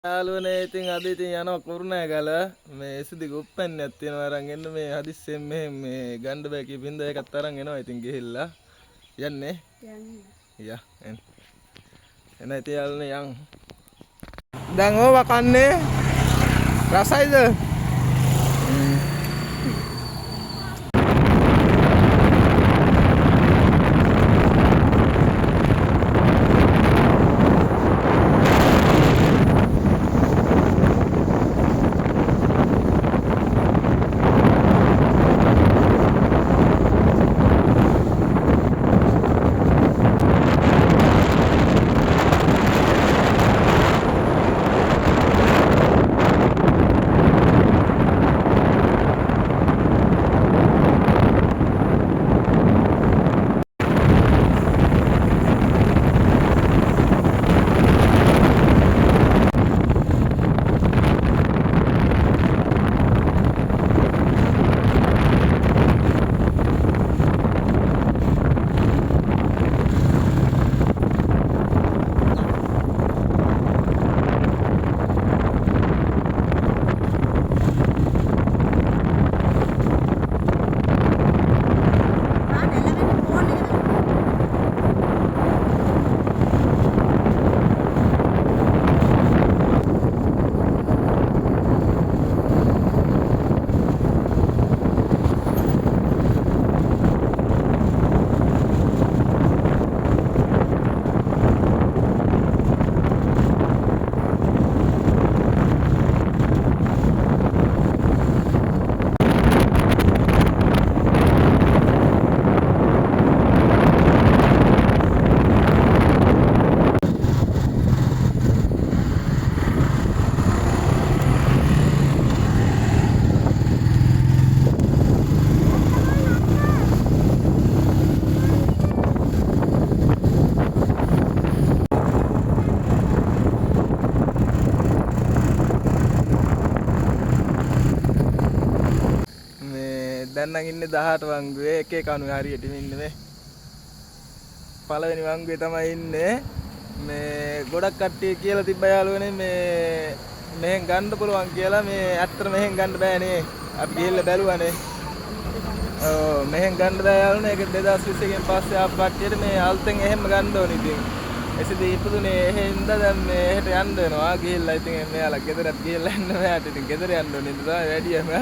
යාළුවනේ ඉතින් අද ඉතින් යනවා කුරුණෑගල මේ එසුදි ගොප්පැන්නයක් තියෙනවා අරන් එන්න මේ හදිස්සියෙන් මේ ගන්න බෑ කියපින්ද ඒකත් අරන් එනවා ඉතින් ගිහිල්ලා යන්නේ යා එන ඉතින් යාළුවනේ යන් දැන් ඕවා කන්නේ රසයිද දැන් නම් ඉන්නේ 18 වංගුවේ එක එක අණුවේ හරියටම ඉන්නේ මේ පළවෙනි වංගුවේ තමයි ඉන්නේ මේ ගොඩක් කට්ටිය කියලා තිබ්බ යාළුවනේ මේ මෙහෙන් ගන්න පුළුවන් කියලා මේ ඇත්තට මෙහෙන් ගන්න බෑනේ අපි ගිහිල්ලා බැලුවානේ ඔව් මෙහෙන් ගන්න බෑ යාළුවනේ ඒක 2020 ගෙන් පස්සේ ආපු කට්ටියට මේ අලුතෙන් එහෙම ගන්න ඕනේ ඉතින් එසේදී ඉපදුනේ එහෙන්ද දැන් මේ එහෙට යන්න වෙනවා ගිහිල්ලා ඉතින් මෙයාලා ගෙදරත් ගිහිල්ලා යන්න මෙයාට ඉතින් ගෙදර යන්න ඕනේ නේද වැඩියම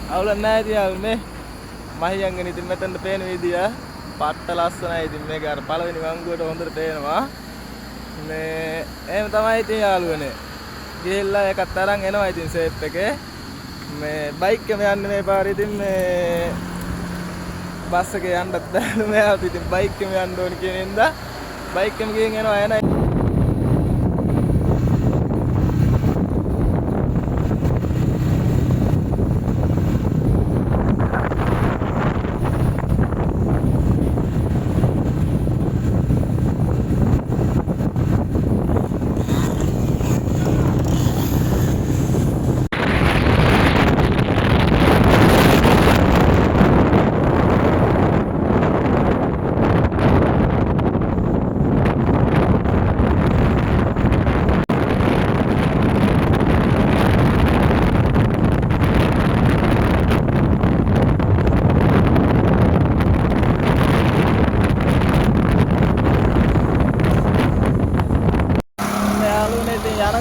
අවුලක් නැහැ ඉතින් යාළුවනේ මහියංගනේ ඉතින් මෙතනට පේන විදිය පට්ට ලස්සනයි ඉතින් මේක අර පළවෙනි වංගුවට හොඳට පේනවා මේ එහෙම තමයි ඉතින් යාළුවනේ ගිහිල්ලා ඒකත් අරන් එනවා ඉතින් සේප් එකේ මේ බයික් එකම යන්නේ මේ පාරේ ඉතින් මේ බස් එකේ යන්නත් බැලු මෙයාට ඉතින් බයික් එකම යන්න ඕනේ කියන හින්දා බයික් එකම ගිහින් එනවා එනයි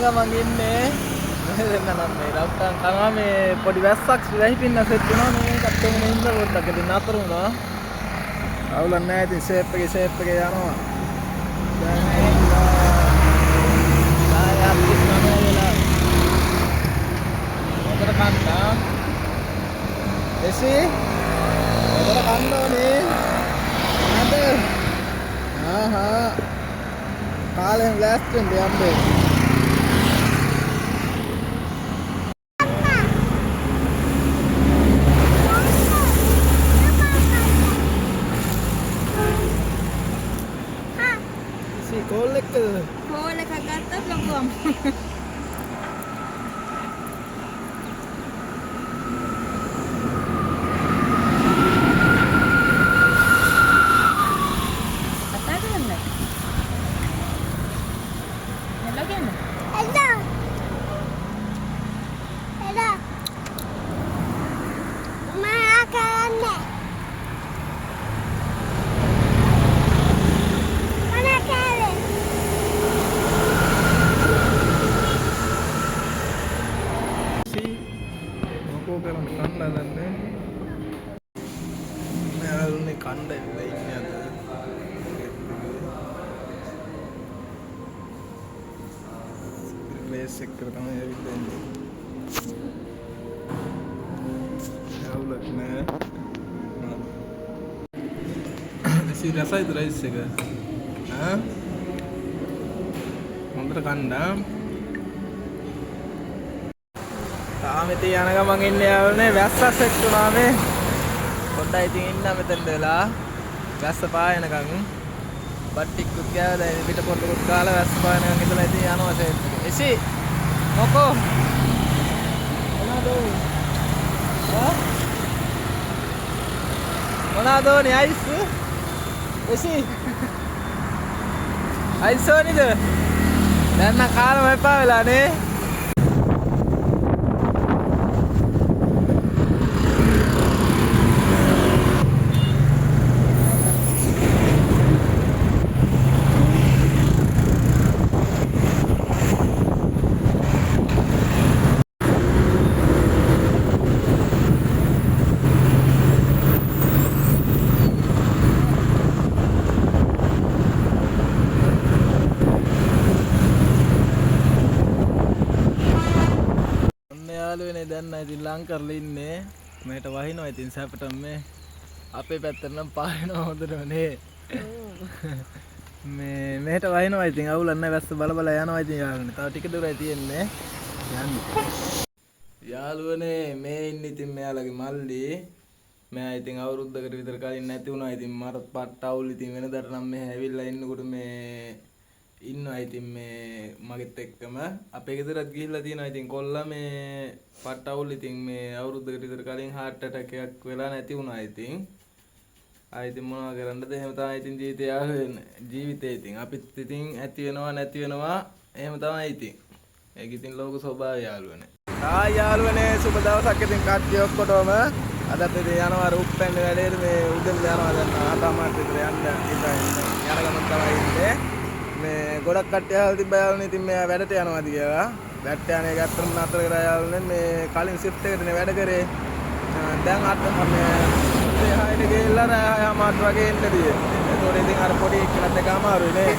යනගමන් ඉන්නේ දෙන්න නම් මේ ලව්ටන් තමයි මේ පොඩි වැස්සක් වැහි පින්න සෙට් වෙනවා මේකත් එන්නේ ඉන්න පොඩ්ඩක් ඉතින් නතර වුණා අවුලක් නැහැ ඉතින් ෂේප් එකේ යනවා දැන් එන්නා ආයෙත් ඉස්සරහට මොකද කන්නා එසි මොකද කන්න ඕනේ නේද ආහා කාලෙන් ලෑස්ති වෙන්න යන්නේ කෝල් එකක් ගත්තත් ලොකුවම Again. Hello. Hello. Mana. Mana kare. මොකෝ කරන්න කන්න හදන්නේ මෙයාළුනේ කණ්ඩ ඇවිල්ලා ඉන්නේ අද රේස් එක කර තමයි ඇවිල්ලා ඉන්නේ අවුලක් නෑ ඉසි රසයිද රයිස් එක ආ හොඳට කණ්ඩා තාම ඉතින් යන ගමන් ඉන්නේ යාළුවනේ වැස්සස් එක්කුණා මේ පොඩ්ඩයි ඉතින් ඉන්න මෙතෙන්ද වෙලා වැස්ස පායනකම් බට්ටික්කුත් ගෑවා දැන් පිට පොට්ටකුත් කාලා වැස්ස පායනකම් ඉඳලා ඉතින් යනවා සෙට් එක. එසි මොකෝ මොනවද ආ මොනවද ඕනේ අයිස් එසි අයිස් ඕනේද දැන් නම් කාලම එපා වෙලා නේ යාළුවනේ දැන් නම් ඉතින් ලං කරලා ඉන්නේ මේට වහිනවා ඉතින් සැපටම මේ අපේ පැත්තට නම් පායනවා හොඳටම නේ මේට වහිනවා ඉතින් අවුලක් නැහැ වැස්ස බල බල යනවා ඉතින් යාළුවනේ තව ටික දුරයි තියෙන්නේ යන්න යාළුවනේ මේ ඉන්නේ ඉතින් මෙයාලගේ මල්ලි මෙයා ඉතින් අවුරුද්දකට විතර කලින් නැති වුණා ඉතින් මට පට්ට අවුල් ඉතින් වෙනදාට නම් මේ ඇවිල්ලා ඉන්නකොට මේ ඉන්නවා ඉතින් මේ මගෙත් එක්කම අපේ ගෙදරත් ගිහිල්ලා තියෙනවා ඉතින් කොල්ලා මේ පට්ට අවුල් ඉතින් මේ අවුරුද්දකට විතර කලින් heart attack එකක් වෙලා නැති වුණා ඉතින් ආයෙ ඉතින් මොනවා කරන්නද එහෙම තමයි ඉතින් ජීවිතය ආවෙන්නේ ජීවිතේ ඉතින් අපිත් ඉතින් ඇති වෙනවා නැති වෙනවා එහෙම තමයි ඉතින් ඒක ඉතින් ලෝක ස්වභාවය යාළුවනේ යාළුවනේ සුබ දවසක් ඉතින් කට්ටිය ඔක්කොටම අදත් ඉතින් යනවා රුප්පෙන් වැඩේට මේ උදේම යනවා දැන් ආතමාත් විතර යන්න යන ගමන් තමයි ඉන්නේ මේ ගොඩක් කට්ටිය අහලා තිබ්බා යාළුවනේ ඉතින් මෙයා වැඩට යනවාද කියලා වැඩට යන්නේ ගත්තම නතර කරා යාළුවනේ මේ කලින් shift එකකටනේ වැඩ කරේ දැන් අත් මේ හයිට ගිහිල්ලා රෑ 6 වගේ එන්න තියෙන්නේ ඒතකොට ඉතින් අර පොඩි එක්කනත් එක අමාරුයි නේ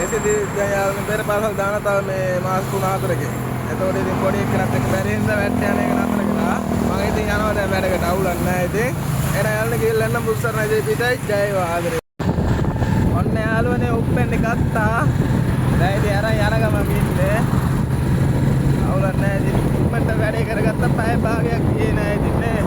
එසේදී දැන් යාළුවනේ පෙර පාසල් දාන තව මේ මාස 3-4කින් ඒතකොට ඉතින් පොඩි එක්කනත් එක බැරි හින්දා වැඩට යන එක නතර කළා මම ඉතින් යනවා දැන් වැඩකට අවුලක් නැහැ ඉතින් එන යාළුවනේ ගිහිල්ලා එන්න පුස්සරණයි ජේ පිටයි ජය ආදරේ ඔන්න යාළුවනේ උප්පෙන්නේ ගත්තා දැන් ඉතින් අරන් යන ගමන් ඉන්නේ අවුලක් නැහැ ඉතින් උප්පෙන්ට වැඩේ කරගත්තා පැය භාගයක් ගියේ නැහැ ඉතින් නේ